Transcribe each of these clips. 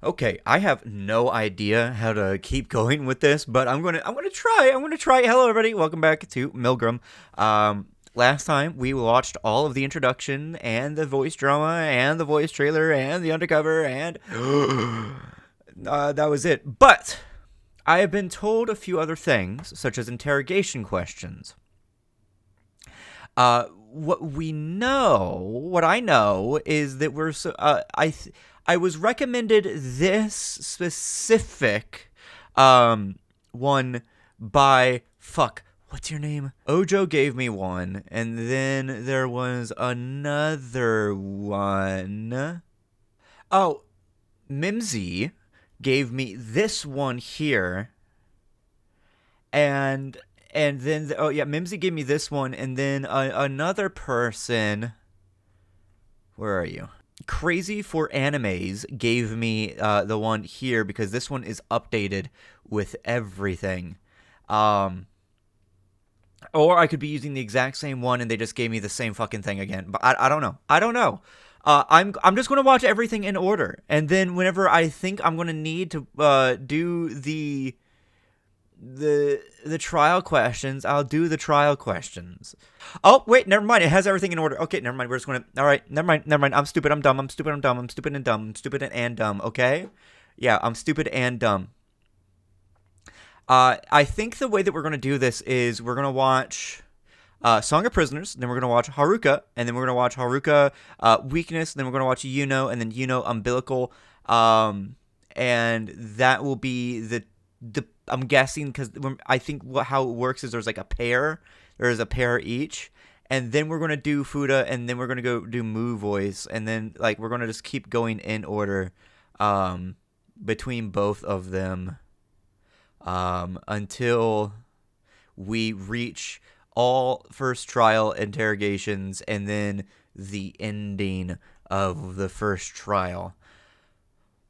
Okay, I have no idea how to keep going with this, but I'm gonna try. I'm gonna try. Hello, everybody. Welcome back to MILGRAM. Last time we watched all of the introduction and the voice drama and the voice trailer and the undercover and that was it. But I have been told a few other things, such as interrogation questions. What I know is that I was recommended this specific one by what's your name? Ojo gave me one, and then there was another one. Oh, Mimsy gave me this one here, and then Mimsy gave me this one, and then another person. Where are you? Crazy for Animes gave me the one here because this one is updated with everything. Or I could be using the exact same one and they just gave me the same fucking thing again. But I don't know. I don't know. I'm just gonna watch everything in order, and then whenever I think I'm gonna need to do the trial questions, I'll do the trial questions. Oh, wait, never mind. It has everything in order. Okay, never mind. We're just going to... All right, never mind. I'm stupid. I'm dumb. I'm stupid. I'm dumb. I'm stupid and dumb. I'm stupid and dumb, okay? Yeah, I'm stupid and dumb. I think the way that we're going to do this is we're going to watch Song of Prisoners, then we're going to watch Haruka, and then we're going to watch Haruka Weakness, then we're going to watch Yuno, and then Yuno Umbilical. And that will be the I'm guessing, because I think how it works is there's like a pair. There's a pair each. And then we're going to do Fuda, and then we're going to go do Moo Voice. And then like we're going to just keep going in order between both of them until we reach all first trial interrogations and then the ending of the first trial.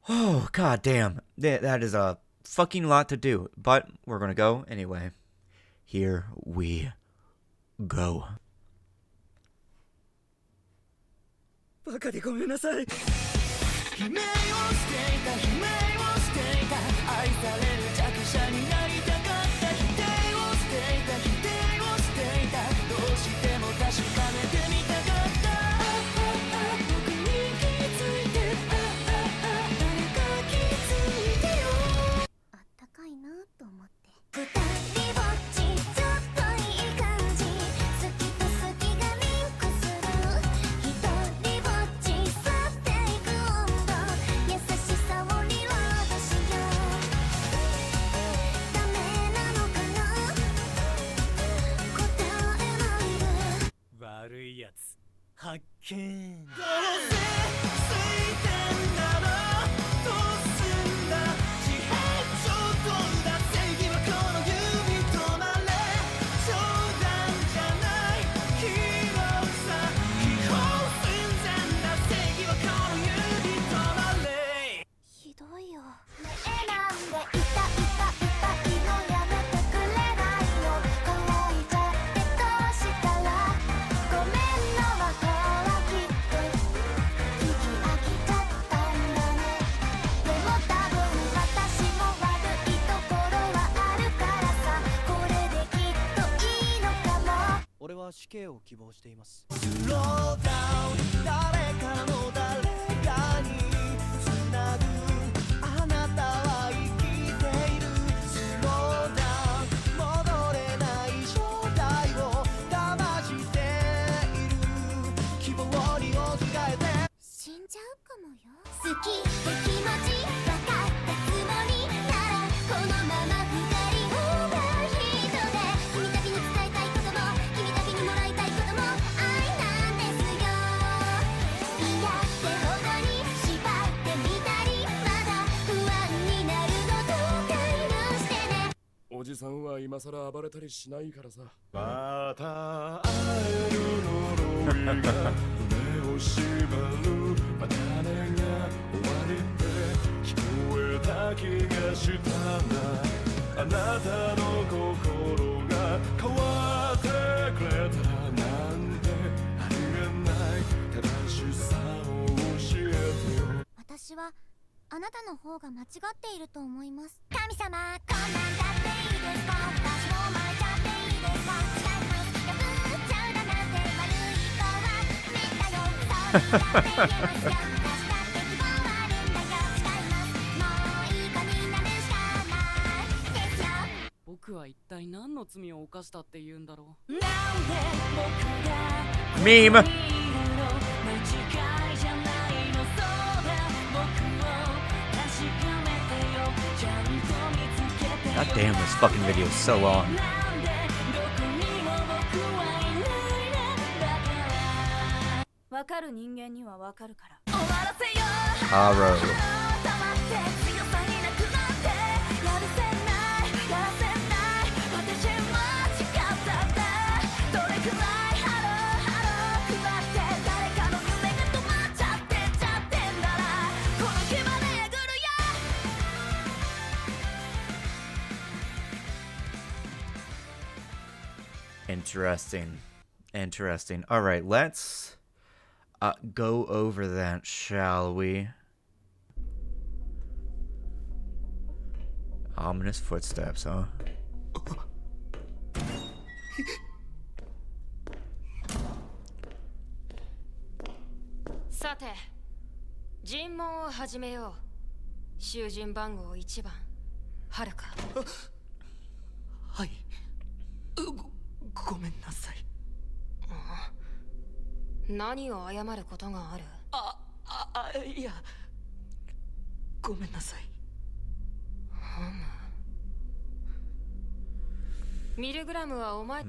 Oh, god damn. That is a fucking lot to do, but we're gonna go anyway. Here we go. バカでごめんなさい。悲鳴をしていた、悲鳴をしていた、愛される弱者になりたかった、否定をしていた、否定をしていた、どうしても確かめてみたかった。僕に気づいて、誰か気づいてよ。あったかいなと思って。二人ぼっちちょっといい感じ、好きと好きがリンクする。一人ぼっち去っていく温度、優しさをリロードしよう。ダメなのかな、答えないで。悪いやつ発見。どうせついてんならどうすんだ、自閉症どうだ、正義はこの指止まれ、冗談じゃない広さ、気候寸前だ、正義はこの指止まれ。ひどいよ。ねえなんで歌いのやめてくれないの、乾いちゃってどうしたら、ごめんのはこはきっと聞き飽きちゃったんだね。でも多分私も悪いところはあるからさ、これできっといいのかも。俺は死刑を希望しています。スローダウン、誰かの誰かにつなぐ、あなたは生きている。スローダウン、戻れない正体を騙している。希望に置き換えて死んじゃうかもよ。好きって気持ち分かったつもりなら、このまま二人オーバーヒートで、君だけに伝えたいことも君だけにもらいたいことも愛なんですよ。嫌ってほどに縛ってみたり、まだ不安になるのと介入してね。おじさんは今さら暴れたりしないからさ。また会える呪いが胸を縛る、またねが終わりって聞こえた気がしたな。あなたの心が変わってくれたなんてありえない正しさを教えてよ。私はあなたの方が間違っていると思います。神様、こんなんだっていいですか？私も生まれちゃっていいですか？違います。破っちゃうだなんて悪い子はみんなよ。そうだって言えますよ。私だって希望あるんだよ。違います。もういい子になるしかないですよ。僕は一体何の罪を犯したって言うんだろう。なんで僕が Meme. God damn, this fucking video is so long. Haru. Interesting. All right, let's go over that, shall we? Ominous footsteps, huh? さて、尋問を始めよう。囚人番号1番、はるか。はい。ごめんなさい。何を謝ることがある？いや。ごめんなさい。ミルグラムはお前。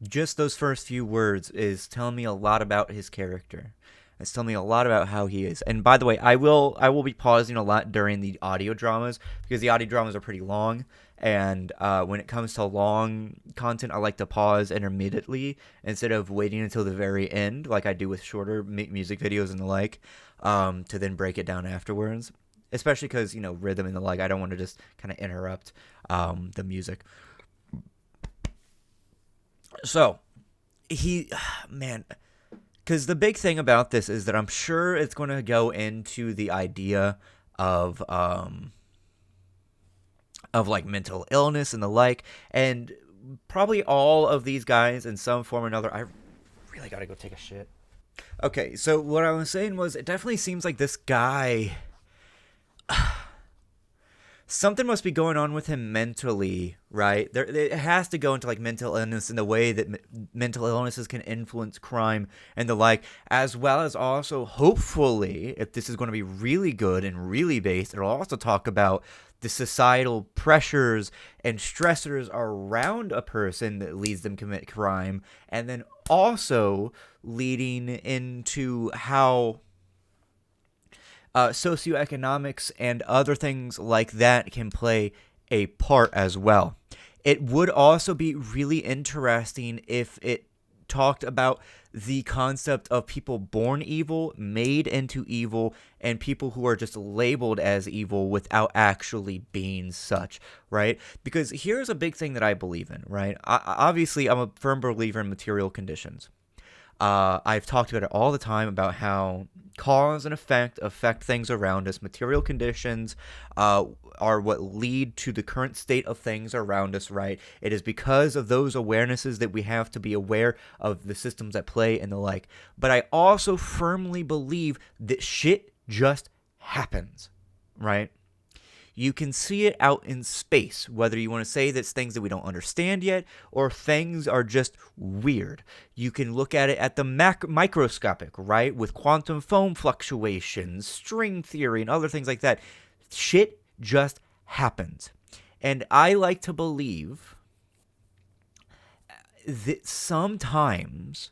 Just those first few words is telling me a lot about his character. It's telling me a lot about how he is. And by the way, I will be pausing a lot during the audio dramas because the audio dramas are pretty long. And when it comes to long content, I like to pause intermittently instead of waiting until the very end, like I do with shorter music videos and the like, to then break it down afterwards. Especially because, you know, rhythm and the like, I don't want to just kind of interrupt the music. So, man, because the big thing about this is that I'm sure it's going to go into the idea of like mental illness and the like, and probably all of these guys in some form or another. I really got to go take a shit. Okay, so what I was saying was it definitely seems like this guy... something must be going on with him mentally, right? It has to go into like mental illness in the way that mental illnesses can influence crime and the like, as well as also, hopefully, if this is going to be really good and really based, it'll also talk about the societal pressures and stressors around a person that leads them to commit crime, and then also leading into how socioeconomics and other things like that can play a part as well. It would also be really interesting if it talked about the concept of people born evil, made into evil, and people who are just labeled as evil without actually being such, right? Because here's a big thing that I believe in, right? Obviously, I'm a firm believer in material conditions. I've talked about it all the time about how cause and effect affect things around us. Material conditions are what lead to the current state of things around us, right? It is because of those awarenesses that we have to be aware of the systems at play and the like. But I also firmly believe that shit just happens, right? You can see it out in space, whether you want to say that's things that we don't understand yet, or things are just weird. You can look at it at the microscopic, right? With quantum foam fluctuations, string theory, and other things like that. Shit just happens. And I like to believe that sometimes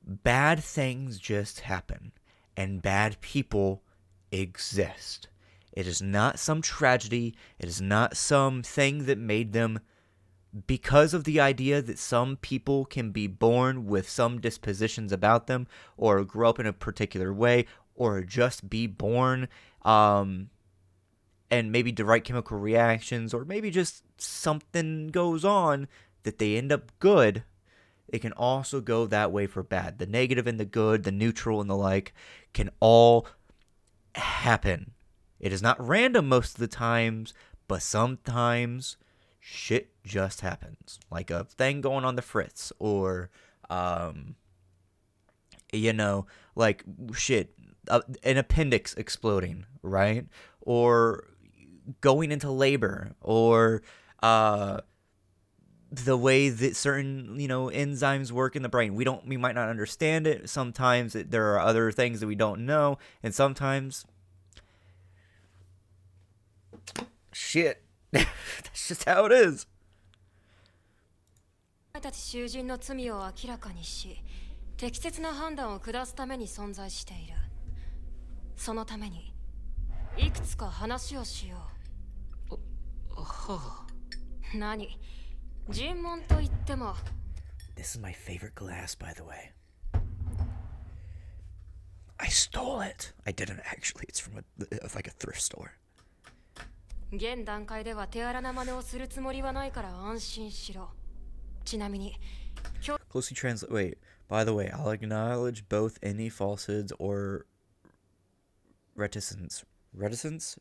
bad things just happen, and bad people exist. It is not some tragedy. It is not something that made them, because of the idea that some people can be born with some dispositions about them, or grow up in a particular way, or just be born and maybe the right chemical reactions, or maybe just something goes on that they end up good. It can also go that way for bad. The negative and the good, the neutral and the like, can all happen. It is not random most of the times, but sometimes shit just happens. Like a thing going on the fritz, or, like shit, an appendix exploding, right? Or going into labor, or the way that certain, enzymes work in the brain. We might not understand it. Sometimes there are other things that we don't know, and sometimes shit. That's just how it is. お前たち囚人の罪を明らかにし、適切な判断を下すために存在している。そのためにいくつか話をしよう。はあ。何？尋問と言っても。This is my favorite glass, by the way. I stole it. I didn't actually. It's from like a thrift store. 現段階では手荒な真似をするつもりはないから安心しろ。ちなみに、Closely translate. Wait. By the way, I'll acknowledge both any falsehoods or reticence. Reticence?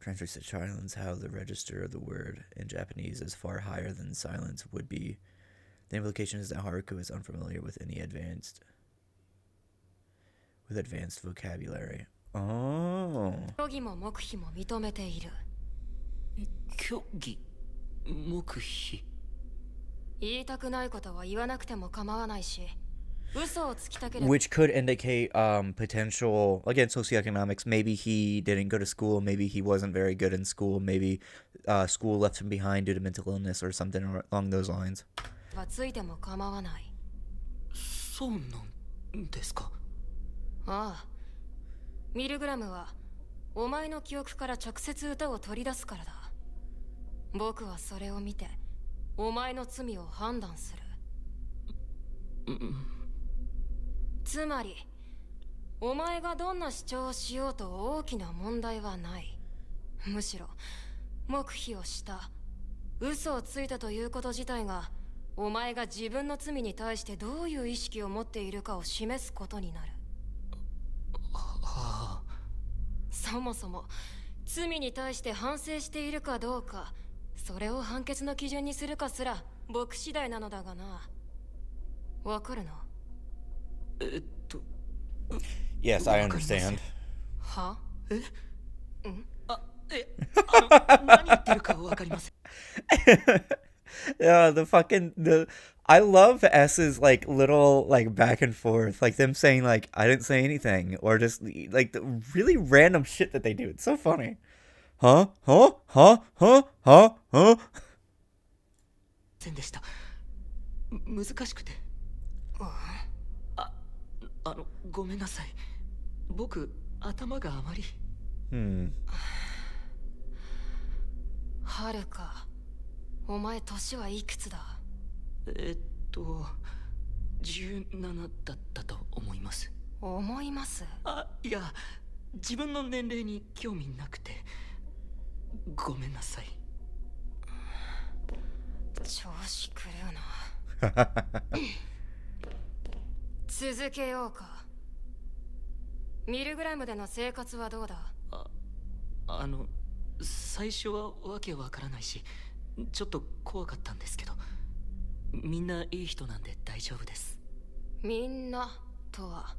Translates to silence how the register of the word in Japanese is far higher than silence would be. The implication is that Haruka is unfamiliar with any advanced vocabulary. Oh. 虚偽も黙秘も認めている。虚偽、黙秘。言いたくないことは言わなくても構わないし、嘘をつきたければ。 Which could indicate potential, again, socioeconomics. Maybe he didn't go to school. Maybe he wasn't very good in school. Maybe school left him behind due to mental illness or something along those lines. はついても構わない。そうなんですか。ああ、ミルグラムはお前の記憶から直接歌を取り出すからだ。僕はそれを見てお前の罪を判断する。つまりお前がどんな主張をしようと大きな問題はない。むしろ黙秘をした、嘘をついたということ自体がお前が自分の罪に対してどういう意識を持っているかを示すことになる。そもそも罪に対して反省しているかどうか、それを判決の基準にするかすら僕次第なのだがな。わかるのYes, I understand. は？何言ってるかわかりません。I love S's like little like back and forth, like them saying like I didn't say anything, or just like the really random shit that they do. It's so funny. Huh? せんでした。難しくて。ごめんなさい。僕頭があまり。はるか、お前年はいくつだ？17だったと思います。思います？いや、自分の年齢に興味なくて。ごめんなさい。調子狂うな。続けようか。ミルグラムでの生活はどうだ？最初はわけわからないし、ちょっと怖かったんですけど、みんないい人なんで大丈夫です。みんなとは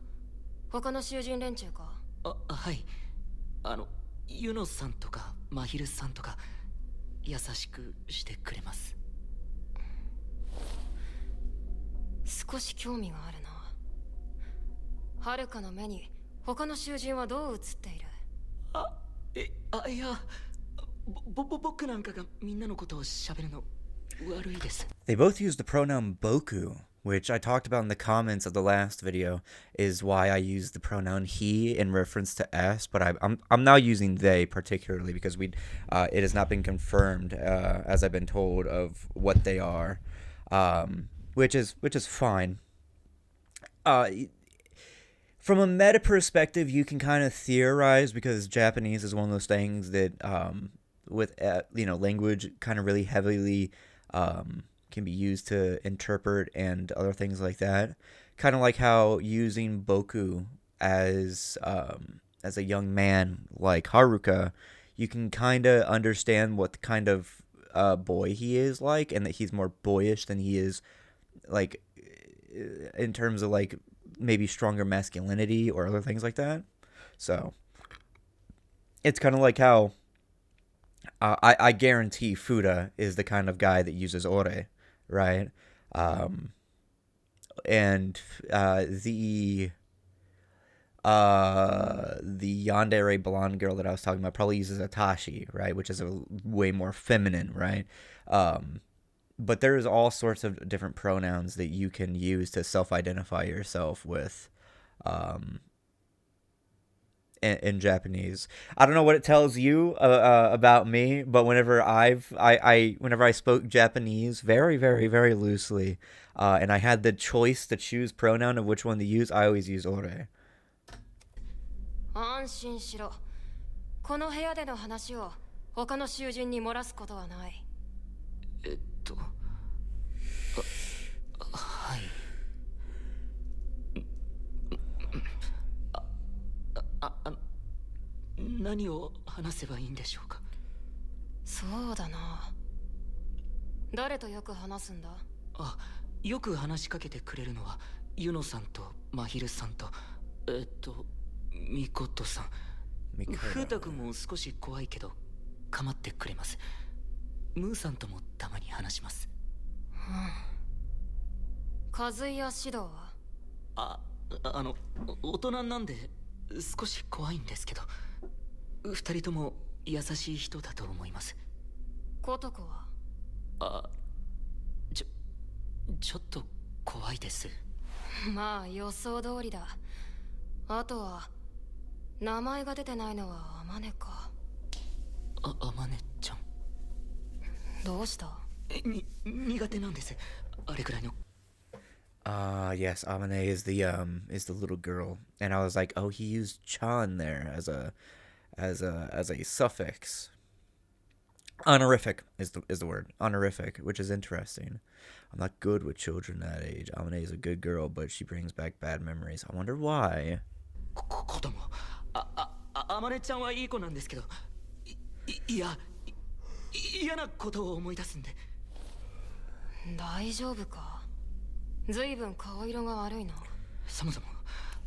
他の囚人連中か？はい。ユノさんとかマヒルさんとか優しくしてくれます。少し興味があるな。はるかの目に他の囚人はどう映っている？いや、僕なんかがみんなのことを喋るの悪いです。 They both use the pronoun boku, which I talked about in the comments of the last video, is why I use the pronoun he in reference to S, but I'm now using they particularly because it has not been confirmed, as I've been told, of what they are, which is fine. From a meta perspective, you can kind of theorize because Japanese is one of those things that, with language kind of really heavily can be used to interpret and other things like that. Kind of like how using boku as as a young man like Haruka, you can kind of understand what kind of boy he is like, and that he's more boyish than he is like in terms of like maybe stronger masculinity or other things like that. So it's kind of like how I guarantee Fuda is the kind of guy that uses ore, right? And the yandere blonde girl that I was talking about probably uses Atashi, right? Which is a way more feminine, right? But there's all sorts of different pronouns that you can use to self-identify yourself with in Japanese. I don't know what it tells you about me, but whenever I spoke Japanese very, very, very loosely, and I had the choice to choose pronoun of which one to use, I always use ore. 安心しろ。この部屋での話を他の囚人に漏らすことはない。はい。何を話せばいいんでしょうか。そうだな。誰とよく話すんだ？よく話しかけてくれるのはユノさんとマヒルさんとミコトさん。フータ君も少し怖いけど構ってくれます。ムーさんともたまに話します。和井や指導は？大人なんで少し怖いんですけど、二人とも優しい人だと思います。ことこは？ちょっと怖いです。まあ予想通りだ。あとは名前が出てないのはアマネか。アマネちゃん。どうした？苦手なんです。あれくらいの。Yes, Amane is the little girl, and I was like, oh, he used chan there as a suffix. Honorific is the word. Honorific, which is interesting. I'm not good with children that age. Amane is a good girl, but she brings back bad memories. I wonder why. 子供。アマネちゃんはいい子なんですけど、嫌なことを思い出すんで。大丈夫か？ずいぶん顔色が悪いな。そもそも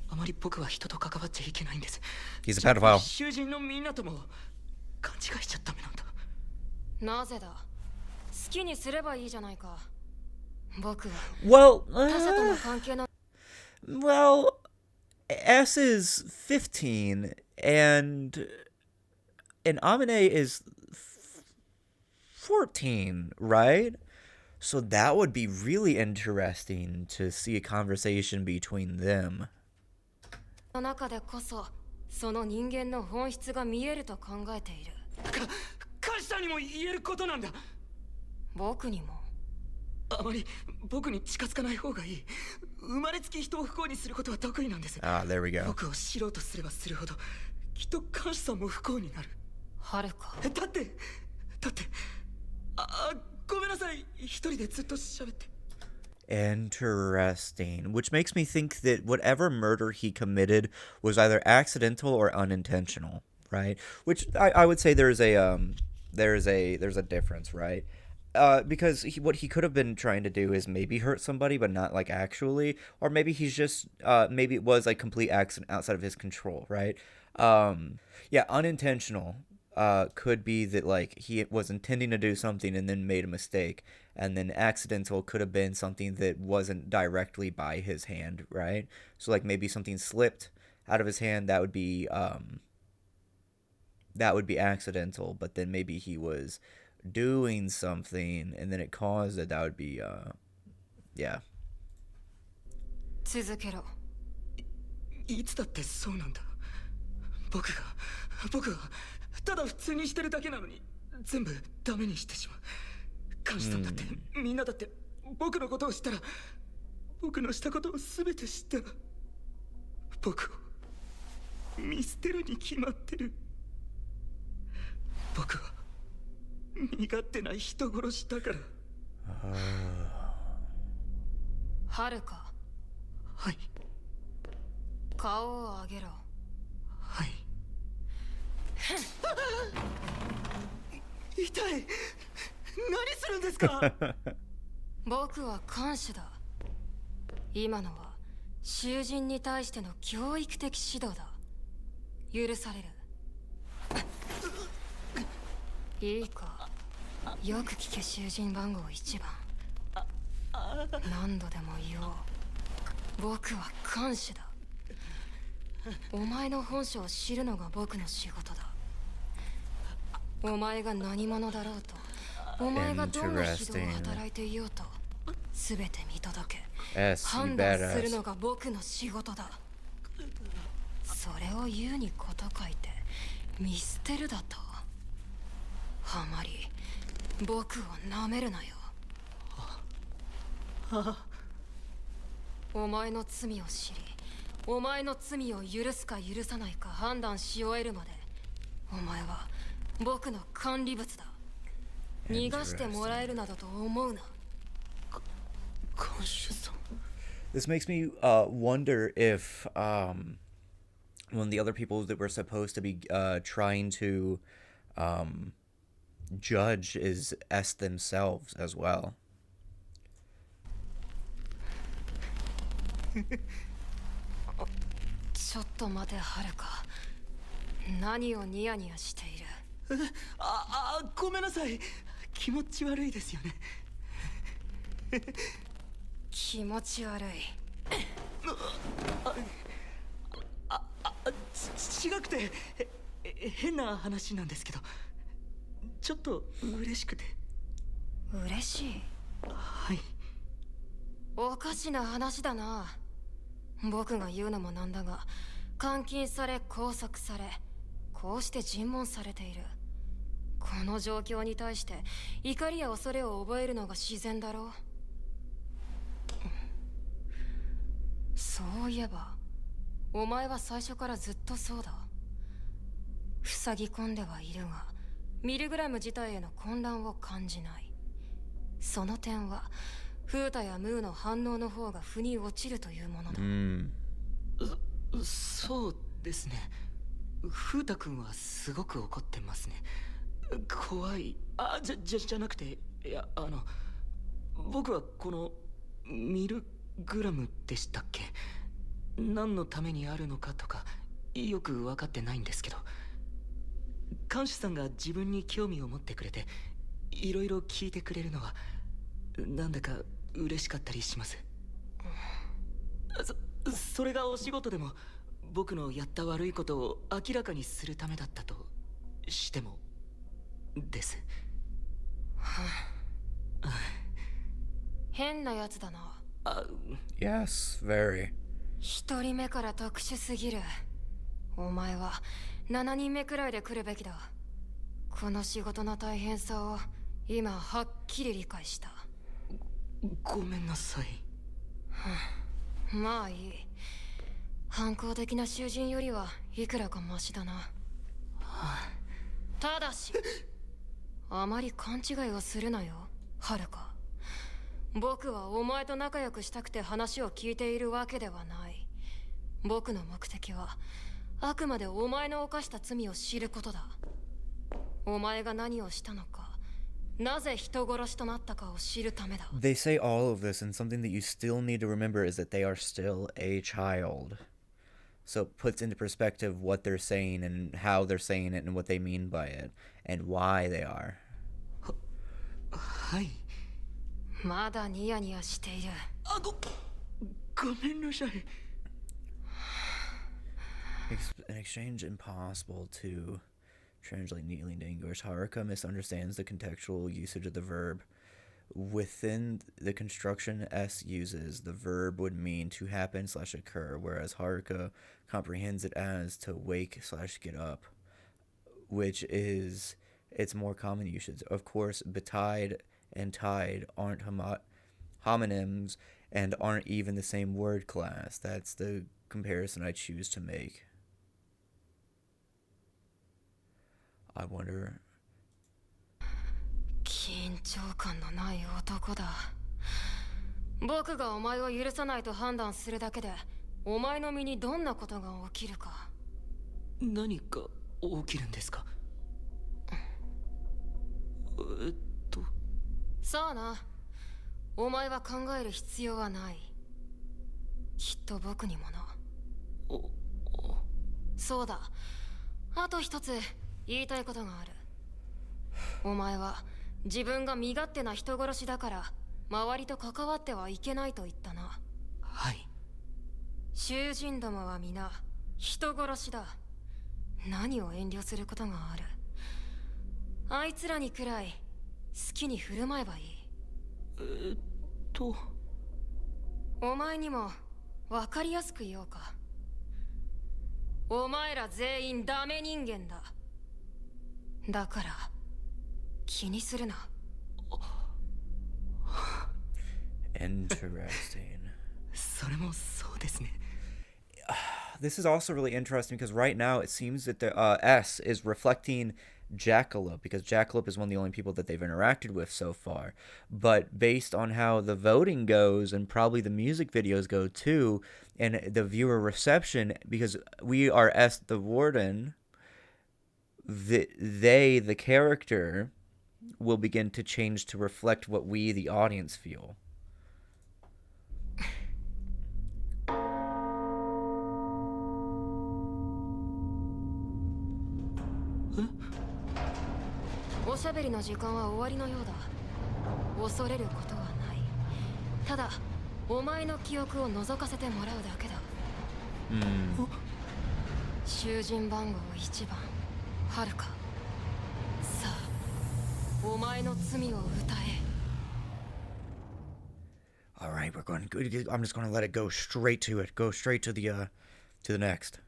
あまり僕は人と関わっちゃいけないんです。 He's a pedophile. 囚人のみんなとも勘違いしちゃダメなんだ。なぜだ？好きにすればいいじゃないか。僕は Well, 他者との関係の well, S is 15 and Amane is 14, right? So that would be really interesting to see a conversation between them. の中でこそその人間の本質が見えると考えている。カシさんにも言えることなんだ。僕にも。あまり僕に近づかない方がいい。生まれつき人を不幸にすることは得意なんです。There we go. 僕を知ろうとすればするほどきっとカシさんも不幸になる。はるか。だってごめんなさい。一人でずっと喋って。Interesting. Which makes me think that whatever murder he committed was either accidental or unintentional, right? Which I would say there's a difference, right? Because what he could have been trying to do is maybe hurt somebody, but not like actually, or maybe he's just maybe it was like complete accident outside of his control, right? Yeah, unintentional. Could be that like he was intending to do something and then made a mistake, and then accidental could have been something that wasn't directly by his hand, right? So like maybe something slipped out of his hand, that would be accidental, but then maybe he was doing something and then it caused it. That would be yeah. 続けろ。いつだってそうなんだ。僕がただ普通にしてるだけなのに全部ダメにしてしまう。カシさんだってみんなだって僕のことを知ったら、僕のしたことを全て知ったら僕を見捨てるに決まってる。僕は身勝手な人殺しだから。はるか。はい。顔を上げろ。はい。痛い。何するんですか。僕は看守だ。今のは囚人に対しての教育的指導だ。許される。いいか、よく聞け。囚人番号1番。何度でも言おう。僕は看守だ。お前の本性を知るのが僕の仕事だ。お前が何者だろうと、お前がどんな非道を働いていようと、全て見届け判断するのが僕の仕事だ。それを言うにこと書いて見捨てるだと。あまり僕を舐めるなよ。お前の罪を知り、お前の罪を許すか許さないか判断し終えるまで、お前は僕の管理物だ。逃がしてもらえるなどと思うな。看守さん。 This makes me wonder if one of the other people that we're supposed to be trying to judge is S themselves as well. ちょっと待て、はるか。何をニヤニヤしている。ごめんなさい。気持ち悪いですよね。気持ち悪い。違くて変な話なんですけど、ちょっと嬉しくて。嬉しい。はい。おかしな話だな。僕が言うのもなんだが、監禁され拘束され、こうして尋問されている。この状況に対して怒りや恐れを覚えるのが自然だろう。そういえばお前は最初からずっとそうだ。塞ぎ込んではいるが、ミルグラム自体への混乱を感じない。その点はフータやムーの反応の方が腑に落ちるというものだ。そうですね。フータ君はすごく怒ってますね。怖い。じゃなくて、いや、僕はこのミルグラムでしたっけ、何のためにあるのかとかよく分かってないんですけど、看守さんが自分に興味を持ってくれていろいろ聞いてくれるのはなんだか嬉しかったりします。それがお仕事でも僕のやった悪いことを明らかにするためだったとしてもです。変なやつだな。Yes, very. 一人目から特殊すぎる。お前は7人目くらいで来るべきだ。この仕事の大変さを今はっきり理解した。ごめんなさい。まあいい。反抗的な囚人よりはいくらかマシだな。ただしあまり勘違いをするなよ、はるか。僕はお前と仲良くしたくて話を聞いているわけではない。僕の目的はあくまでお前の犯した罪を知ることだ。お前が何をしたのか、なぜ人殺しとなったかを知るためだ。 They say all of this, and something that you still need to remember is that they are still a child. So it puts into perspective what they're saying and how they're saying it and what they mean by it and why they are. はい。まだニヤニヤしている。ごめんなさい。An exchange impossible to translate neatly into English. Haruka misunderstands the contextual usage of the verb. Within the construction S uses, the verb would mean to happen/occur, whereas Haruka comprehends it as to wake/get up, which is its more common usage. Of course, betide and tide aren't homonyms and aren't even the same word class. That's the comparison I choose to make. I wonder... 緊張感のない男だ。僕がお前を許さないと判断するだけでお前の身にどんなことが起きるか。何か起きるんですか？さあな、お前は考える必要はない。きっと僕にもな。そうだ、あと一つ言いたいことがある。お前は自分が身勝手な人殺しだから周りと関わってはいけないと言ったな。はい。囚人どもは皆人殺しだ。何を遠慮することがある。あいつらにくらい好きに振る舞えばいい。お前にも分かりやすく言おうか。お前ら全員ダメ人間だ。だから気にするな。Interesting. それもそうですね。This is also really interesting because right now it seems that the S is reflecting Jackalope, because Jackalope is one of the only people that they've interacted with so far. But based on how the voting goes, and probably the music videos go too, and the viewer reception, because we are S the Warden, the character, will begin to change to reflect what we, the audience, feel. おしゃべりの時間は終わりのようだ。恐れることはない。ただお前の記憶を覗かせてもらうだけだ。囚人番号1番はるか。さあお前の罪を歌え。 All right, I'm just going to let it go straight to it. Go straight to the next.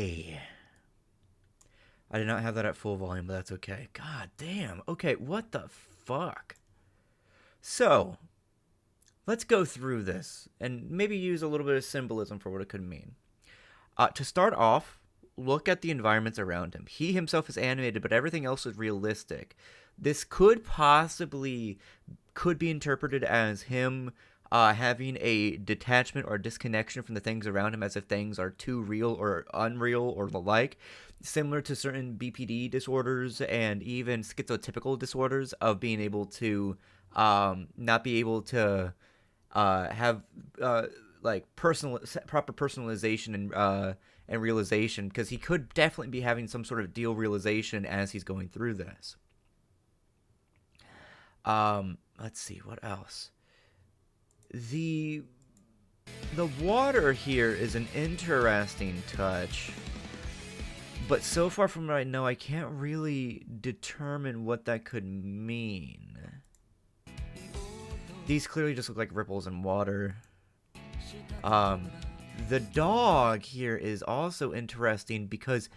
Okay. I did not have that at full volume, but that's okay. God damn. Okay, what the fuck? So, let's go through this and maybe use a little bit of symbolism for what it could mean. To start off, look at the environments around him. He himself is animated, but everything else is realistic. This could be interpreted as him having a detachment or disconnection from the things around him, as if things are too real or unreal or the like, similar to certain BPD disorders and even schizotypical disorders of being able to not be able to have like proper personalization and realization, because he could definitely be having some sort of deal realization as he's going through this. Let's see, what else? The water here is an interesting touch, but so far from what I know, I can't really determine what that could mean. These clearly just look like ripples in water. The dog here is also interesting because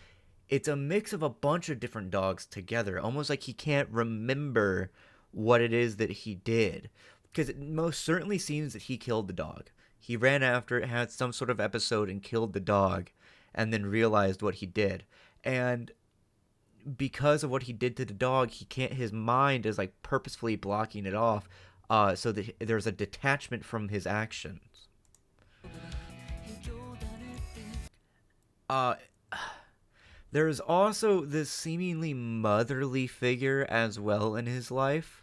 it's a mix of a bunch of different dogs together, almost like he can't remember what it is that he did. Because it most certainly seems that he killed the dog. He ran after it, had some sort of episode, and killed the dog, and then realized what he did. And because of what he did to the dog, his mind is like purposefully blocking it off, so that there's a detachment from his actions. There's also this seemingly motherly figure as well in his life.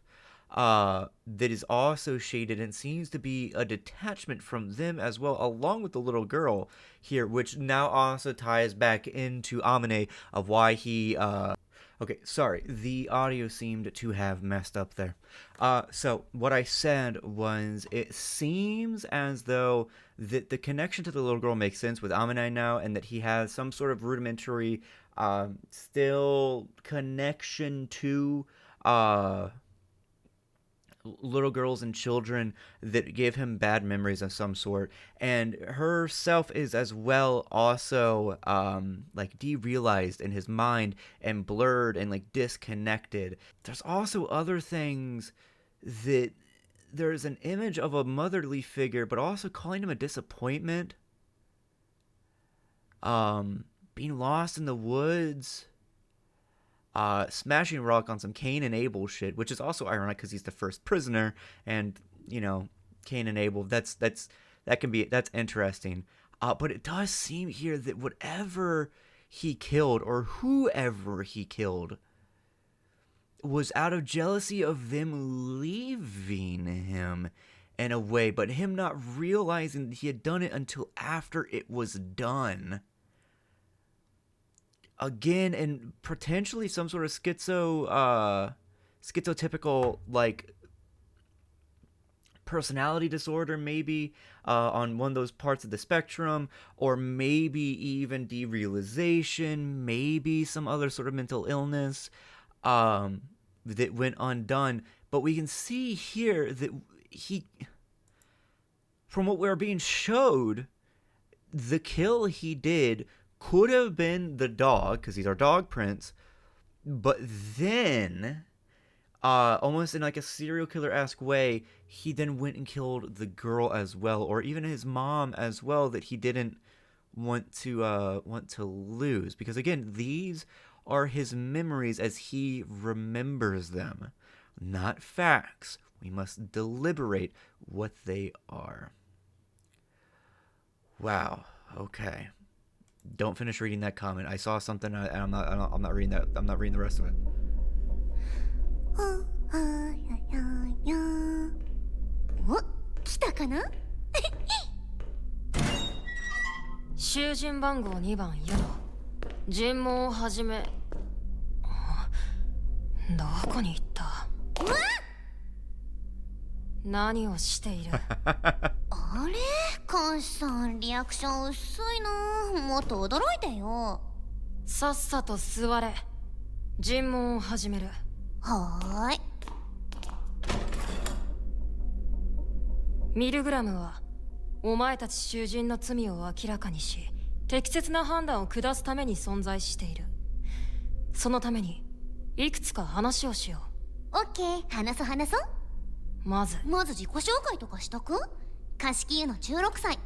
That is also shaded and seems to be a detachment from them as well, along with the little girl here, which now also ties back into Amine of why he, okay, sorry, the audio seemed to have messed up there. So what I said was, it seems as though that the connection to the little girl makes sense with Amine now, and that he has some sort of rudimentary, still connection to, little girls and children that give him bad memories of some sort, and herself is as well also like derealized in his mind and blurred and like disconnected. There's also other things that there's an image of a motherly figure, but also calling him a disappointment, being lost in the woods, smashing rock on some Cain and Abel shit, which is also ironic because he's the first prisoner, and you know, Cain and Abel. That's interesting. But it does seem here that whatever he killed or whoever he killed was out of jealousy of them leaving him in a way, but him not realizing that he had done it until after it was done. Again, and potentially some sort of schizotypical, like, personality disorder, maybe, on one of those parts of the spectrum, or maybe even derealization, maybe some other sort of mental illness, that went undone. But we can see here that from what we're being showed, the kill he did could have been the dog, because he's our dog prince, but then, almost in like a serial killer-esque way, he then went and killed the girl as well, or even his mom as well, that he didn't want to lose, because again, these are his memories as he remembers them, not facts. We must deliberate what they are. Wow. Okay. Don't finish reading that comment. I saw something, and I'm not reading that. I'm not reading the rest of it. お、来たかな？囚人番号2番ユノ。尋問を始め。どこに行った？何をしている？あれ、監視さんリアクション薄いな。もっと驚いてよ。さっさと座れ。尋問を始める。はーい。ミルグラムはお前たち囚人の罪を明らかにし、適切な判断を下すために存在している。そのためにいくつか話をしよオッケー、話そう。う。まず自己紹介とかしとく？貸し切りの16歳。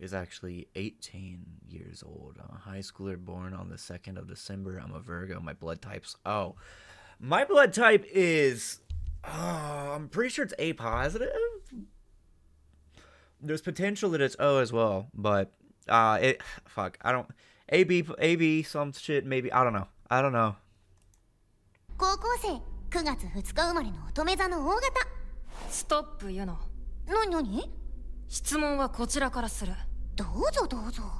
Is actually 18 years old. I'm a high schooler born on the 2nd of December. I'm a Virgo. My blood type's O. My blood type is... I'm pretty sure it's A positive. There's potential that it's O as well, but I don't... AB some shit maybe. I don't know. 高校生、9月2日生まれの乙女座の大型。ストップユノ。何？質問はこちらからする。どうぞ。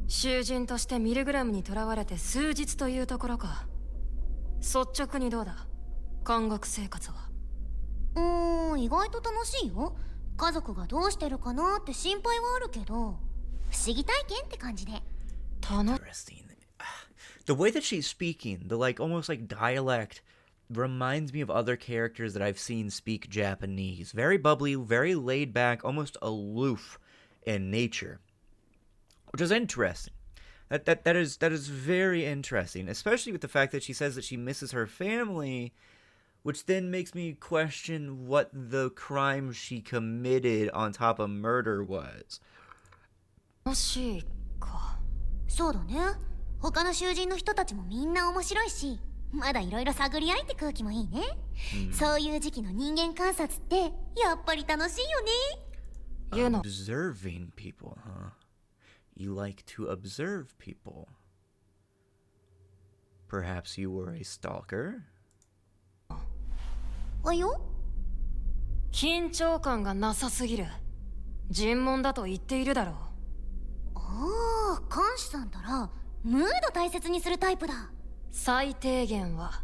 囚人としてミルグラムに囚われて数日というところか。率直にどうだ、監獄生活は。意外と楽しいよ。家族がどうしてるかなって心配はあるけど、不思議体験って感じで。Interesting. The way that she's speaking, the almost like dialect, reminds me of other characters that I've seen speak Japanese. Very bubbly, very laid back, almost aloof in nature, which is interesting. That is very interesting, especially with the fact that she says that she misses her family, which then makes me question what the crime she committed on top of murder was. 楽しいか。そうだね。他の囚人の人たちもみんな面白いし、まだいろいろ探り合いって空気もいいね。そういう時期の人間観察ってやっぱり楽しいよね。ユノ。Observing people, huh? You like to observe people. Perhaps you were a stalker? あよ？緊張感がなさすぎる。尋問だと言っているだろう。ああ、看守さんたらムード大切にするタイプだ。最低限は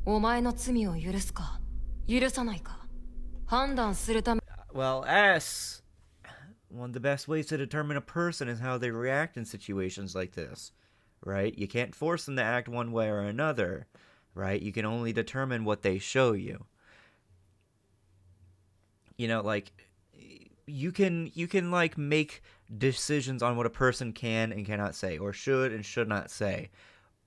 お前の罪を許すか許さないか判断するため。 Well, one of the best ways to determine a person is how they react in situations like this, right? You can't force them to act one way or another, right? You can only determine what they show you. You know, you can make decisions on what a person can and cannot say, or should and should not say.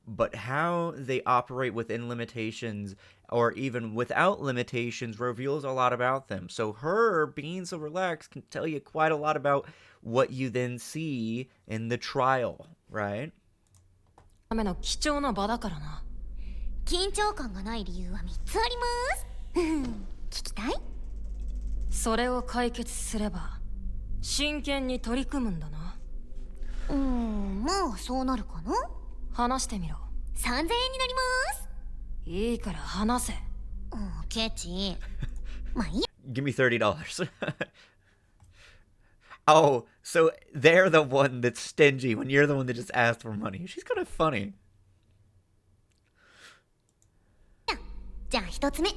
But how they operate within limitations, or even without limitations, reveals a lot about them. So her being so relaxed can tell you quite a lot about what you then see in the trial, right? ための貴重な場だからな。緊張感がない理由は3つあります。聞きたい？それを解決すれば真剣に取り組むんだな。まあそうなるかな。話してみろ。3000円になります。いいから話せ。ケチ。まあいいや。Give me $30. Oh, so they're the one that's stingy when you're the one that just asked for money. She's kind of funny. じゃあ1つ目。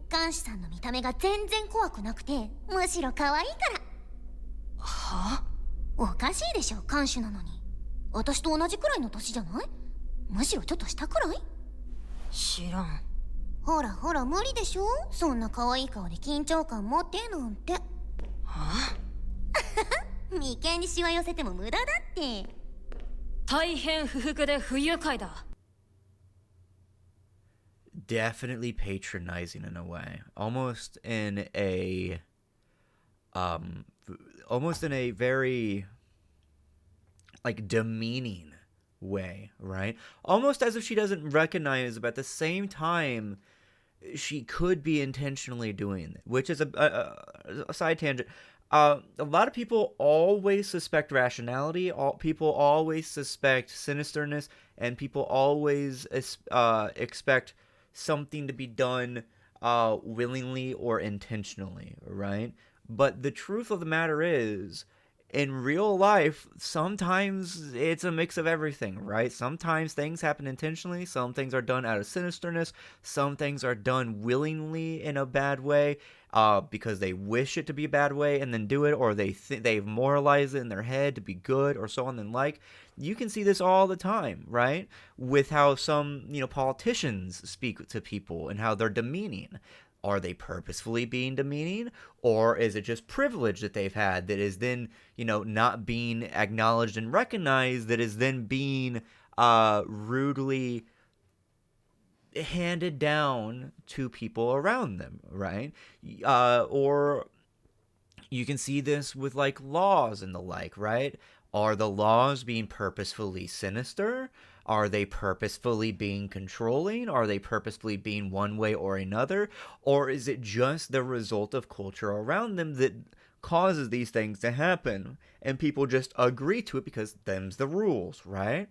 看守さんの見た目が全然怖くなくて、むしろ可愛いから。は？おかしいでしょ、看守なのに。私と同じくらいの年じゃない？むしろちょっと下くらい？知らん。ほら無理でしょ、そんな可愛い顔で緊張感持ってなんて。は？眉間にシワ寄せても無駄だって。大変不服で不愉快だ。Definitely patronizing in a way, almost in a very demeaning way, right? Almost as if she doesn't recognize, but at the same time she could be intentionally doing it, which is a side tangent. A lot of people always suspect rationality. People always suspect sinisterness, and people always expect something to be done willingly or intentionally, right? But the truth of the matter is, in real life, sometimes it's a mix of everything, right? Sometimes things happen intentionally, some things are done out of sinisterness, some things are done willingly in a bad way, because they wish it to be a bad way and then do it, or they've moralized it in their head to be good, or so on and like. You can see this all the time, right? With how some, politicians speak to people and how they're demeaning. Are they purposefully being demeaning, or is it just privilege that they've had that is then, not being acknowledged and recognized, that is then being rudely handed down to people around them, right? Or you can see this with like laws and the like, right? Are the laws being purposefully sinister? Are they purposefully being controlling? Are they purposefully being one way or another? Or is it just the result of culture around them that causes these things to happen? And people just agree to it because them's the rules, right?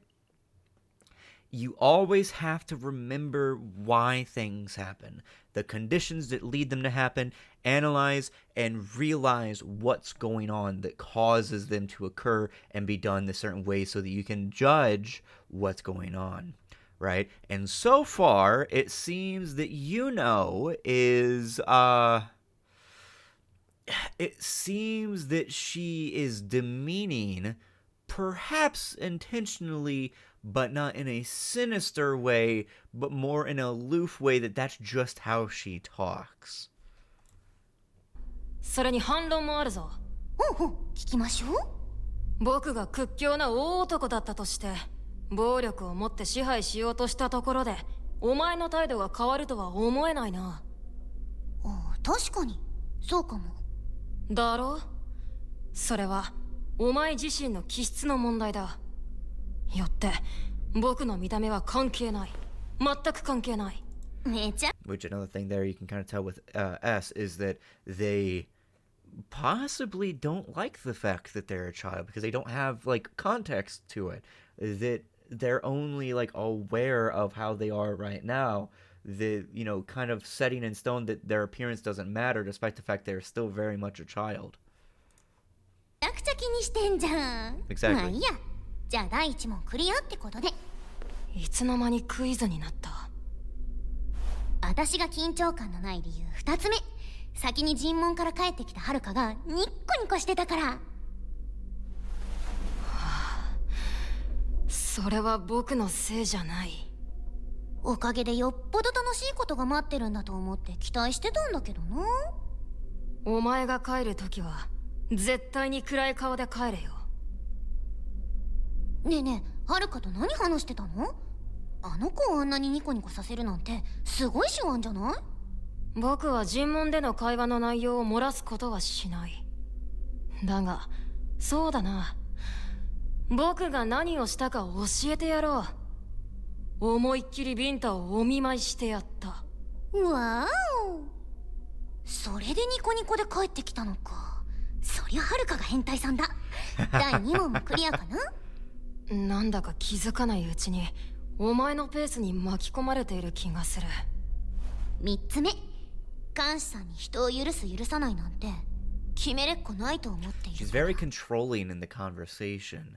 You always have to remember why things happen, the conditions that lead them to happen, analyze and realize what's going on that causes them to occur and be done a certain way so that you can judge what's going on, right? And so far, it seems that it seems that she is demeaning, perhaps intentionally, but not in a sinister way, but more in an aloof way that's just how she talks. それに反論もあるぞ。ほうほう、聞きましょう。僕が屈強な大男だったとして暴力を持って支配しようとしたところでお前の態度が変わるとは思えないな。ああ、確かにそうかも。だろう。それはお前自身の気質の問題だ。よって僕の見た目は関係ない。全く関係ない。めちゃ Which another thing there you can kind of tell with S is that they possibly don't like the fact that they're a child because they don't have like context to it, that they're only like aware of how they are right now, the kind of setting in stone that their appearance doesn't matter despite the fact they're still very much a child. めちゃくちゃ気にしてんじゃん。 Exactly. まあいいや、じゃあ第一問クリアってことで。いつの間にクイズになった。私が緊張感のない理由2つ目、先に尋問から帰ってきたはるかがニッコニコしてたから。それは僕のせいじゃない。おかげでよっぽど楽しいことが待ってるんだと思って期待してたんだけどな。お前が帰るときは絶対に暗い顔で帰れよ。ねえねえ、はるかと何話してたの？あの子をあんなにニコニコさせるなんてすごい手腕じゃない？僕は尋問での会話の内容を漏らすことはしない。だが、そうだな。僕が何をしたか教えてやろう。思いっきりビンタをお見舞いしてやった。わーお。それでニコニコで帰ってきたのか。そりゃはるかが変態さんだ。第2問もクリアかな？なんだか気づかないうちにお前のペースに巻き込まれている気がする。3つ目、監視さんに人を許す許さないなんて決めれっこないと思っている。 She's very controlling in the conversation.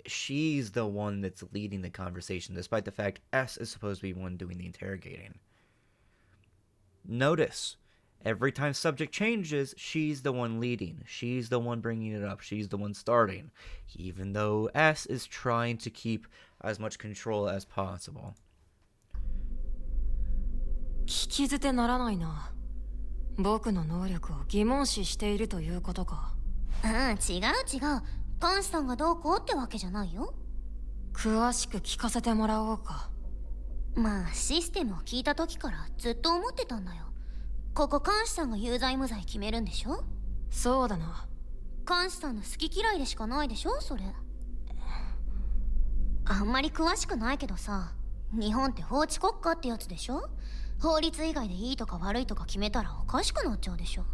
She's the one that's leading the conversation, despite the fact S is supposed to be one doing the interrogating. Notice, every time subject changes, she's the one leading. She's the one bringing it up. She's the one starting. Even though S is trying to keep as much control as possible. 聞き捨てならないな。僕の能力を疑問視しているということか。違う。監視さんがどうこうってわけじゃないよ。詳しく聞かせてもらおうか。まあシステムを聞いた時からずっと思ってたんだよ。ここ監視さんが有罪無罪決めるんでしょ？そうだな。監視さんの好き嫌いでしかないでしょそれ。あんまり詳しくないけどさ、日本って法治国家ってやつでしょ？法律以外でいいとか悪いとか決めたらおかしくなっちゃうでしょ。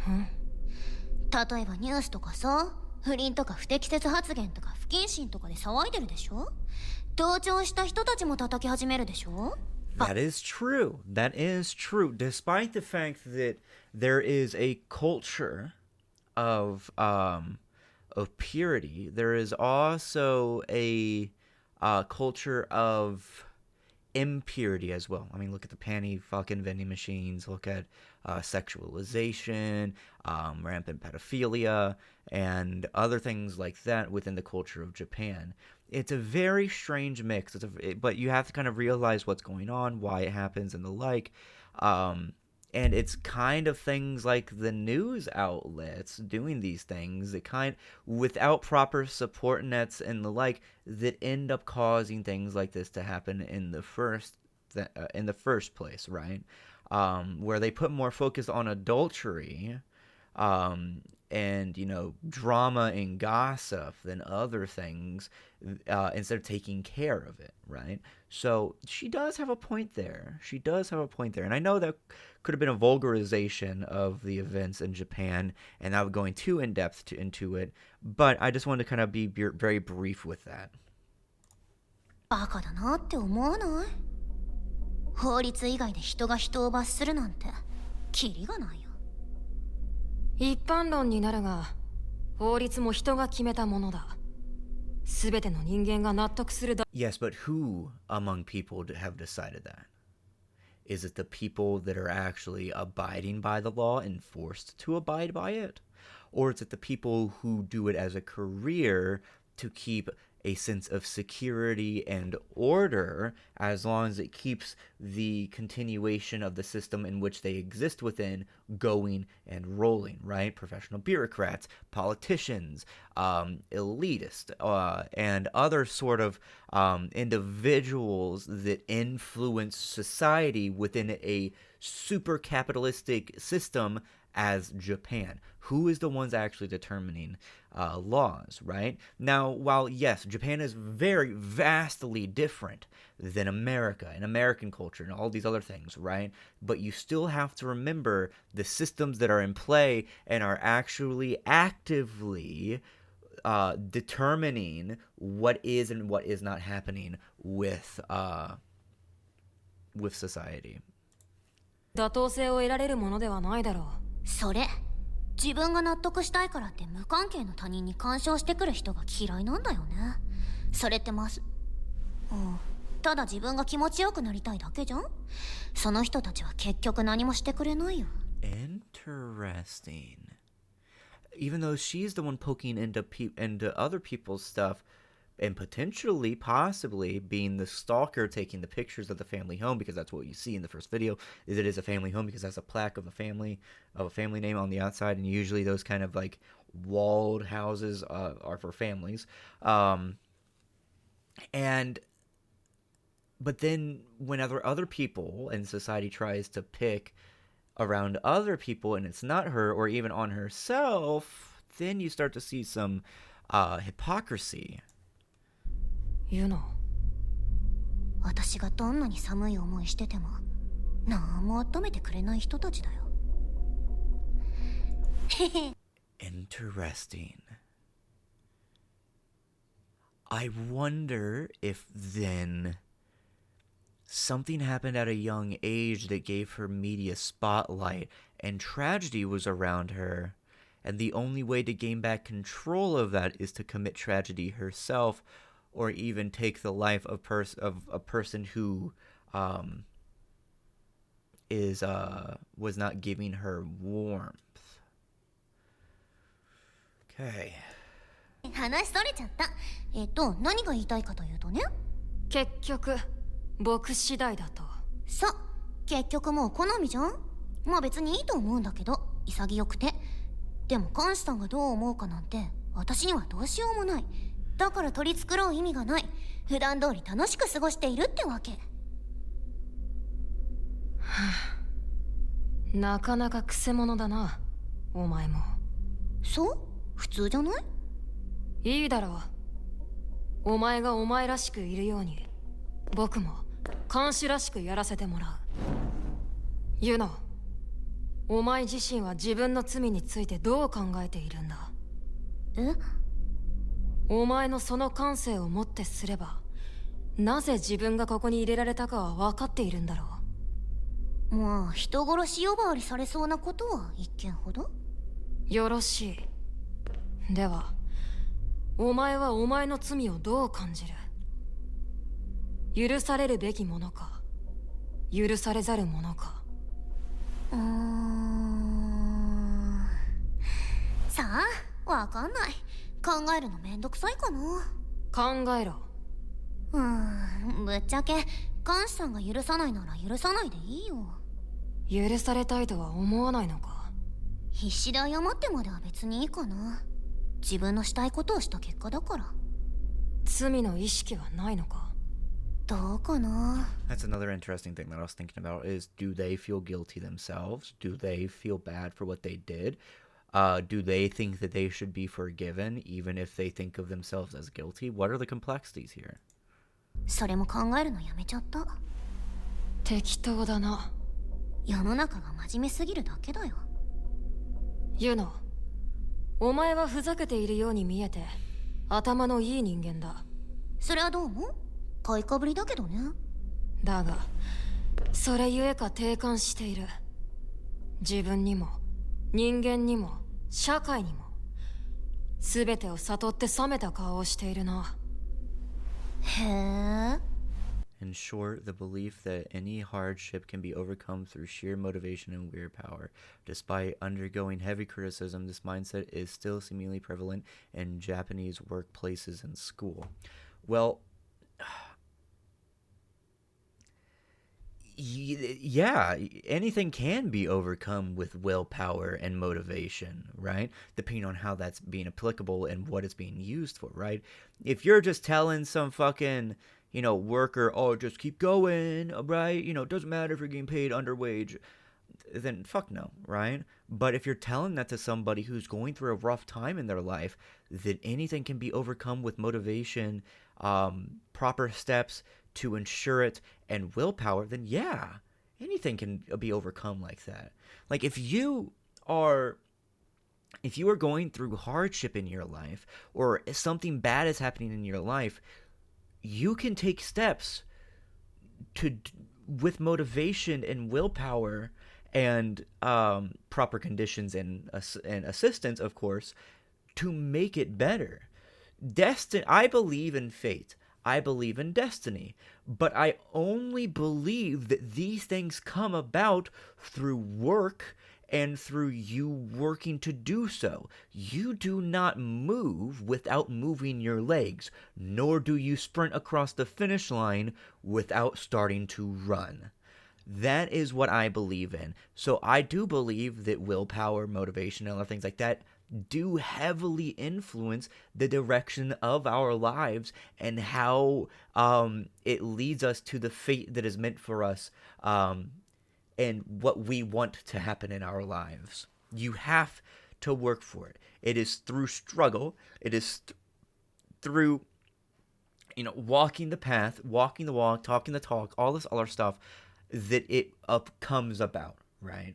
例えばニュースとかさ、不倫とか不適切発言とか不謹慎とかで騒いでるでしょ？同調した人たちも叩き始めるでしょ？ That is true. That is true. Despite the fact that there is a culture of purity, there is also a culture of impurity as well. I mean, look at the panty fucking vending machines. Look at sexualization, rampant pedophilia, and other things like that within the culture of Japan. It's a very strange mix. But you have to kind of realize what's going on, why it happens, and the like. And it's kind of things like the news outlets doing these things that without proper support nets and the like, that end up causing things like this to happen in the first place, right? Where they put more focus on adultery, and drama and gossip than other things, instead of taking care of it, right? So she does have a point there. And I know that could have been a vulgarization of the events in Japan, and not going too in depth into it, but I just wanted to kind of be very brief with that. バカだなって思わない？法律以外で人が人を罰するなんてキリがないよ。一般論になるが、法律も人が決めたものだ。すべての人間が納得するだ。Yes, but who among people have decided that? Is it the people that are actually abiding by the law and forced to abide by it? Or is it the people who do it as a career to keep a sense of security and order, as long as it keeps the continuation of the system in which they exist within going and rolling, right? Professional bureaucrats, politicians, elitists, and other sort of individuals that influence society within a super capitalistic system as Japan. Who is the ones actually determining laws, right? Now, while yes, Japan is very vastly different than America and American culture and all these other things, right? But you still have to remember the systems that are in play and are actually actively determining what is and what is not happening with society. 妥当性を得られるものではないだろう。それ、自分が納得したいからって無関係の他人に干渉してくる人が嫌いなんだよね。それってただ自分が気持ちよくなりたいだけじゃん。その人たちは結局何もしてくれないよ。Interesting. Even though she's the one poking into other people's stuff, and potentially, possibly, being the stalker taking the pictures of the family home, because that's what you see in the first video, is it is a family home because that's a plaque of a family name on the outside, and usually those kind of like walled houses are for families. But then whenever other people in society tries to pick around other people and it's not her or even on herself, then you start to see some hypocrisy. Yuno. 私がどんなに寒い思いしてても何も温めてくれない人たちだよ。Interesting. I wonder if then something happened at a young age that gave her media spotlight and tragedy was around her, and the only way to gain back control of that is to commit tragedy herself, or even take the life of a person who was not giving her warmth. Okay. 話それちゃった。何が言いたいかというとね。結局、僕次第だと。そう、結局もう好みじゃん。まあ別にいいと思うんだけど、潔くて。でも監視さんがどう思うかなんて、私にはどうしようもない。だから取り繕う意味がない。普段通り楽しく過ごしているってわけ。なかなかクセ者だな、お前も。そう？普通じゃない？いいだろう。お前がお前らしくいるように、僕も監視らしくやらせてもらう。ユノ、お前自身は自分の罪についてどう考えているんだ？お前のその感性をもってすれば、なぜ自分がここに入れられたかは分かっているんだろう。まあ人殺し呼ばわりされそうなことは一件ほど。よろしい。ではお前はお前の罪をどう感じる？許されるべきものか、許されざるものか。さあ、わかんない。考えるのめんどくさいかな。考えろ。ぶっちゃけ監視さんが許さないなら許さないでいいよ。許されたいとは思わないのか。必死で謝ってまでは別にいいかな。自分のしたいことをした結果だから。罪の意識はないのか。どうかな。 That's another interesting thing that I was thinking about is, do they feel guilty themselves? Do they feel bad for what they did? Do they think that they should be forgiven even if they think of themselves as guilty? What are the complexities here? それも考えるのやめちゃった。適当だな。世の中が真面目すぎるだけだよ。ユノ、お前はふざけているように見えて頭のいい人間だ。それはどう思う？買いかぶりだけどね。だがそれゆえか定感している。自分にも人間にも社会にも全てを悟って冷めた顔をしているな。へえ。 In short, the belief that any hardship can be overcome through sheer motivation and willpower. Despite undergoing heavy criticism, this mindset is still seemingly prevalent in Japanese workplaces and school. Well, yeah, anything can be overcome with willpower and motivation, right? Depending on how that's being applicable and what it's being used for, right? If you're just telling some fucking, worker, oh, just keep going, right? It doesn't matter if you're getting paid under wage, then fuck no, right? But if you're telling that to somebody who's going through a rough time in their life, that anything can be overcome with motivation, proper steps to ensure it, and willpower, then yeah, anything can be overcome like that. Like if you are going through hardship in your life, or something bad is happening in your life, you can take steps with motivation and willpower and proper conditions and assistance, of course, to make it better. I believe in fate. I believe in destiny, but I only believe that these things come about through work and through you working to do so. You do not move without moving your legs, nor do you sprint across the finish line without starting to run. That is what I believe in. So I do believe that willpower, motivation, and other things like that do heavily influence the direction of our lives and how it leads us to the fate that is meant for us, and what we want to happen in our lives. You have to work for it. It is through struggle. It is through, walking the path, walking the walk, talking the talk, all this other stuff that it comes about, right?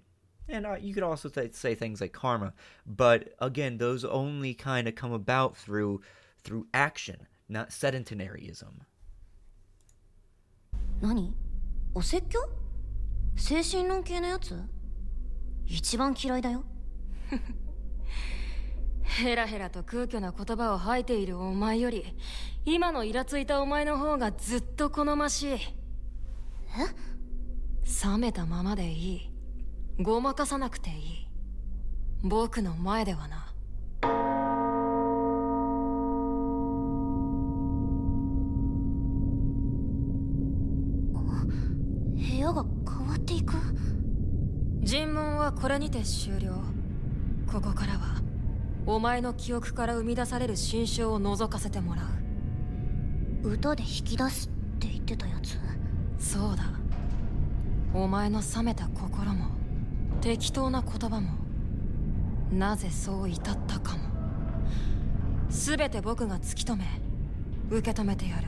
And you could also say things like karma, but again, those only kind of come about through action, not sedentaryism. 何？お説教？精神論系のやつ？一番嫌いだよ。ヘラヘラと空虚な言葉を吐いているお前より今のイラついたお前の方がずっと好ましい。冷めたままでいい。ごまかさなくていい。僕の前ではな。部屋が変わっていく。尋問はこれにて終了。ここからはお前の記憶から生み出される心象を覗かせてもらう。歌で引き出すって言ってたやつ。そうだ。お前の冷めた心も適当な言葉もなぜそう至ったかも全て僕が突き止め受け止めてやる。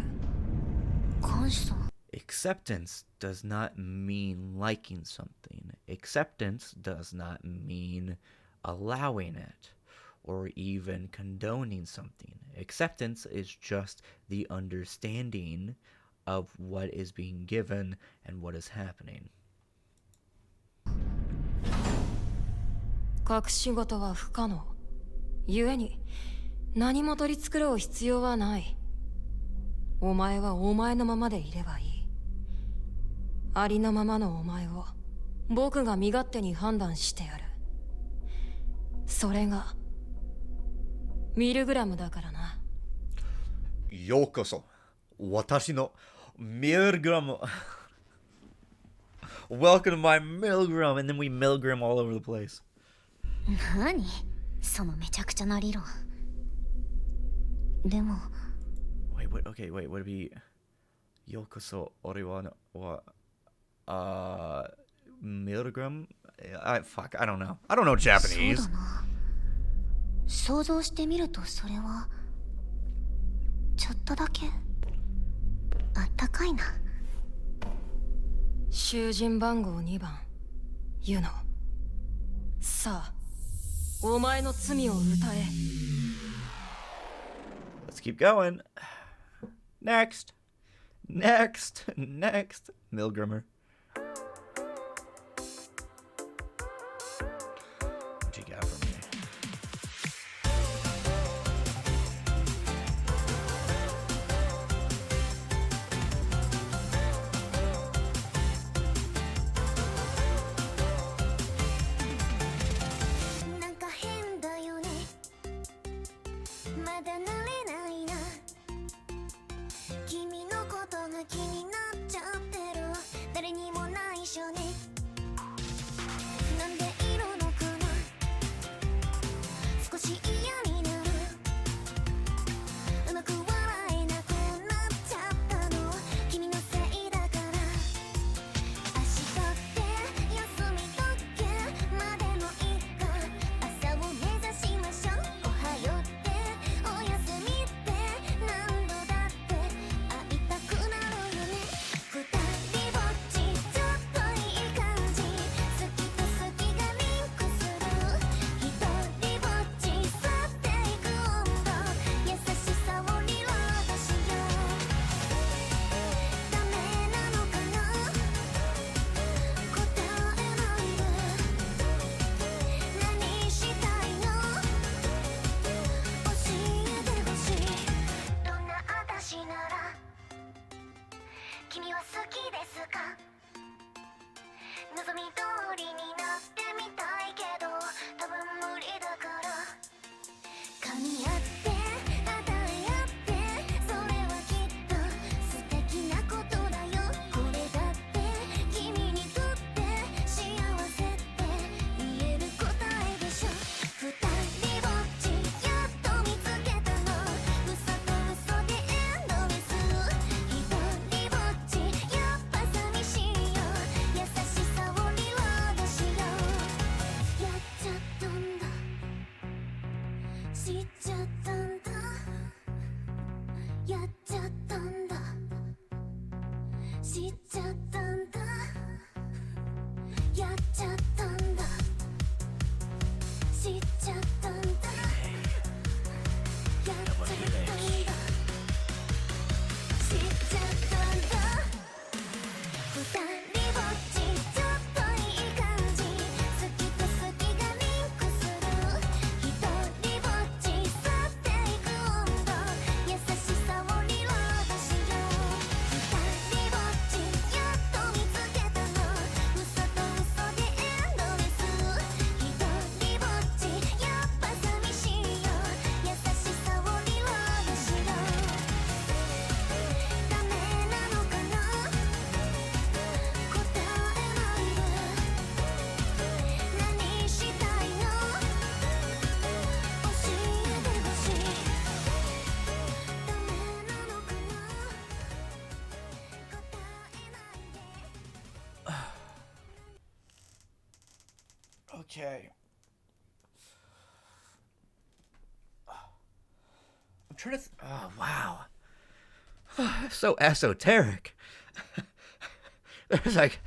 感謝。Acceptance does not mean liking something. Acceptance does not mean allowing it or even condoning something. Acceptance is just the understanding of what is being given and what is happening. 隠し事は不可能。故に何も取り繕う必要はない。お前はお前のままでいればいい。ありのままのお前を僕が身勝手に判断してやる。それがミルグラムだからな。ようこそ私のミルグラム welcome to my MILGRAM, and then we MILGRAM all over the place. 何そのめちゃくちゃな理論。でも Wait, would it be Yokoso Oriwa wa MILGRAM? I don't know. I don't know そう Japanese. だな。想像してみるとそれはちょっとだけあったかいな。囚人番号2番ユノ。さあお前の罪を歌え。 Let's keep going. Next. MILGRAMmer. What you got for me? Okay. I'm trying to... oh, wow. So esoteric. There's like...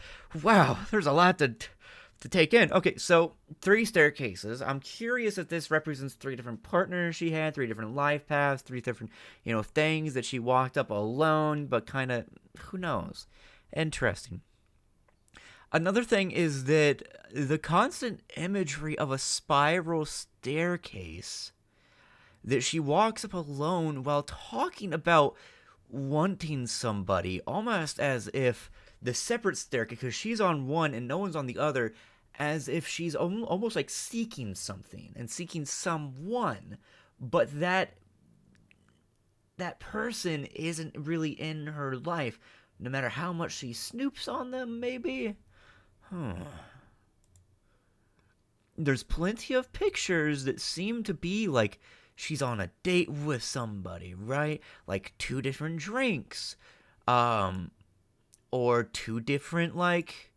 wow, there's a lot to take in. Okay, so 3 staircases. I'm curious if this represents 3 different partners she had, 3 different life paths, 3 different, things that she walked up alone, but kind of... who knows? Interesting. Another thing is that the constant imagery of a spiral staircase that she walks up alone while talking about wanting somebody, almost as if the separate staircase, because she's on one and no one's on the other, as if she's almost like seeking something and seeking someone, but that person isn't really in her life, no matter how much she snoops on them, maybe. There's plenty of pictures that seem to be like she's on a date with somebody, right? Like 2 different drinks. Or 2 different, like,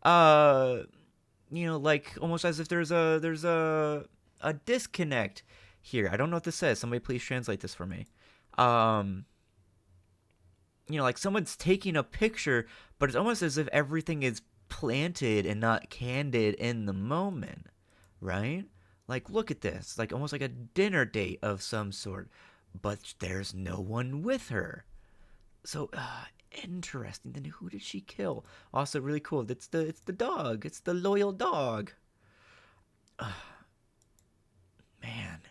like almost as if there's a disconnect here. I don't know what this says. Somebody please translate this for me. Like someone's taking a picture, but it's almost as if everything is planted and not candid in the moment, right? Like, look at this, like almost like a dinner date of some sort, but there's no one with her. So, interesting. Then who did she kill? Also, really cool. It's the dog. It's the loyal dog. Man.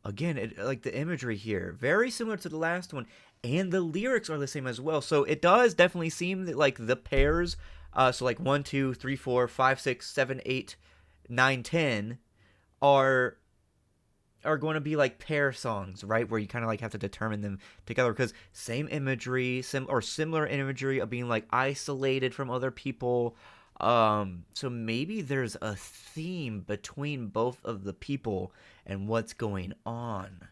Again, like the imagery here, very similar to the last one, and the lyrics are the same as well. So it does definitely seem that like the pairs, so like 1, 2, 3, 4, 5, 6, 7, 8, 9, 10, are going to be like pair songs, right? Where you kind of like have to determine them together because same imagery, similar imagery of being like isolated from other people. So maybe there's a theme between both of the people and what's going on.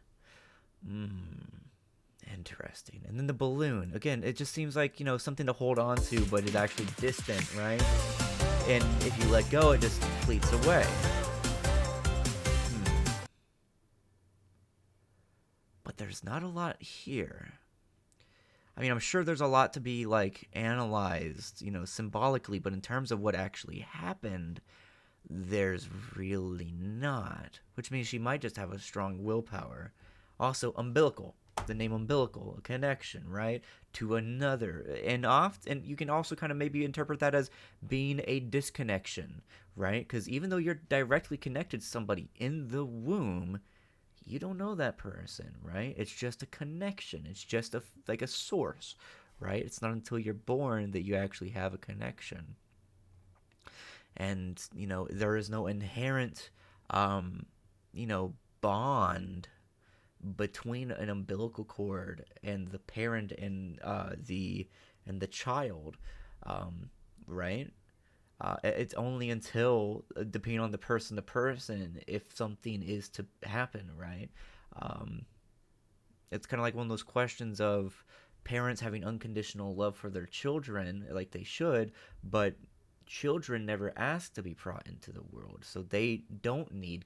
Interesting. And then the balloon. Again, it just seems like, something to hold on to, but it's actually distant, right? And if you let go, it just fleets away. But there's not a lot here. I mean, I'm sure there's a lot to be, like, analyzed, symbolically, but in terms of what actually happened, there's really not. Which means she might just have a strong willpower. Also, umbilical. The name umbilical, a connection, right? To another. And you can also kind of maybe interpret that as being a disconnection, right? Because even though you're directly connected to somebody in the womb, you don't know that person, right? It's just a connection. It's just like a source, right? It's not until you're born that you actually have a connection. And, there is no inherent, bond between an umbilical cord and the parent and the child, right? It's only until, depending on the person to person, if something is to happen, right? It's kind of like one of those questions of parents having unconditional love for their children, like they should, but children never ask to be brought into the world, so they don't need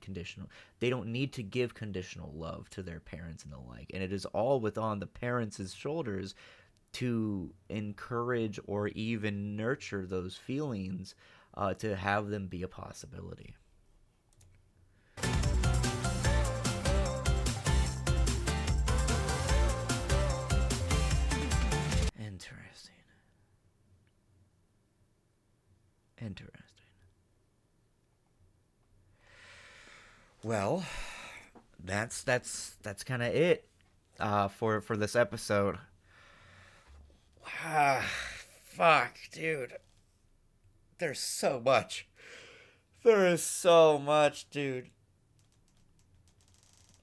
to give conditional love to their parents and the like, and it is all on the parents' shoulders to encourage or even nurture those feelings, to have them be a possibility. Interesting. Well, that's kind of it for this episode. Fuck, dude. There's so much. There is so much, dude.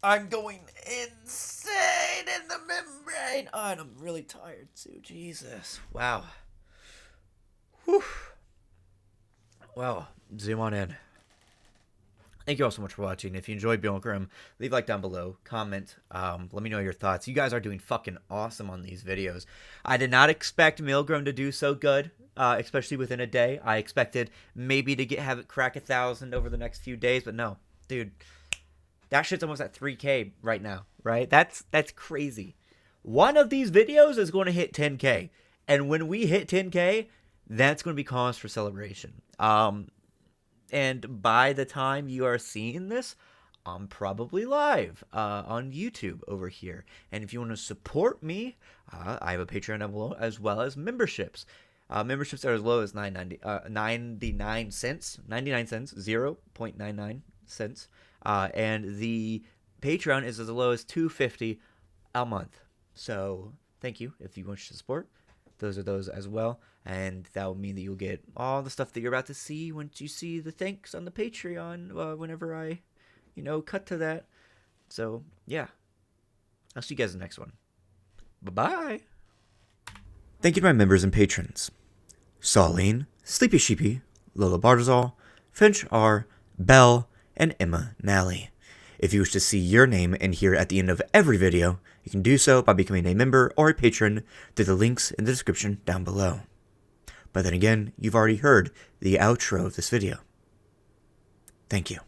I'm going insane in the membrane. Oh, and I'm really tired too. Jesus. Wow. Whew. Well, zoom on in. Thank you all so much for watching. If you enjoyed MILGRAM, leave a like down below, comment, let me know your thoughts. You guys are doing fucking awesome on these videos. I did not expect MILGRAM to do so good, especially within a day. I expected maybe to have it crack 1,000 over the next few days, but no, dude, that shit's almost at 3K right now, right? That's crazy. One of these videos is going to hit 10K, and when we hit 10K, that's going to be cause for celebration. And by the time you are seeing this, I'm probably live on YouTube over here. And if you want to support me, I have a Patreon down below, as well as memberships. Memberships are as low as 99 cents, 0.99 cents. And the Patreon is as low as $2.50 a month. So thank you if you want to support. Those are those as well, and that will mean that you'll get all the stuff that you're about to see once you see the thanks on the Patreon, whenever I, cut to that. So, yeah. I'll see you guys in the next one. Bye-bye. Thank you to my members and patrons. Sauline, Sleepy Sheepy, Lola Bartazal, Finch R, Belle, and Emma Nally. If you wish to see your name in here at the end of every video, you can do so by becoming a member or a patron through the links in the description down below. But then again, you've already heard the outro of this video. Thank you.